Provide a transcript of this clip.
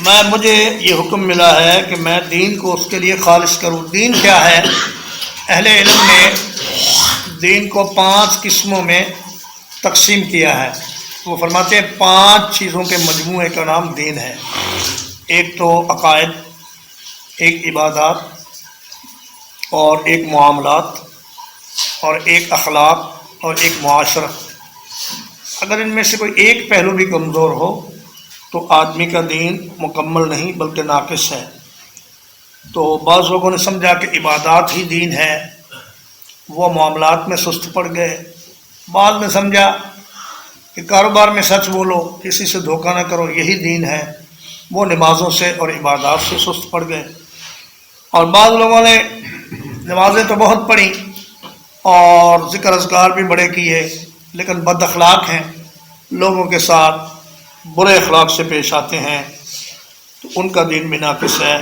مجھے یہ حکم ملا ہے کہ میں دین کو اس کے لیے خالص کروں۔ دین کیا ہے؟ اہل علم نے دین کو 5 قسموں میں تقسیم کیا ہے۔ وہ فرماتے ہیں 5 چیزوں کے مجموعے کا نام دین ہے۔ ایک تو عقائد، ایک عبادات، اور ایک معاملات، اور ایک اخلاق، اور ایک معاشرہ۔ اگر ان میں سے کوئی ایک پہلو بھی کمزور ہو تو آدمی کا دین مکمل نہیں بلکہ ناقص ہے۔ تو بعض لوگوں نے سمجھا کہ عبادات ہی دین ہے، وہ معاملات میں سست پڑ گئے۔ بعض نے سمجھا کہ کاروبار میں سچ بولو، کسی سے دھوکہ نہ کرو، یہی دین ہے، وہ نمازوں سے اور عبادات سے سست پڑ گئے۔ اور بعض لوگوں نے نمازیں تو بہت پڑھی اور ذکر اذکار بھی بڑے کیے، لیکن بد اخلاق ہیں، لوگوں کے ساتھ برے اخلاق سے پیش آتے ہیں، تو ان کا دین بھی ناقص ہے۔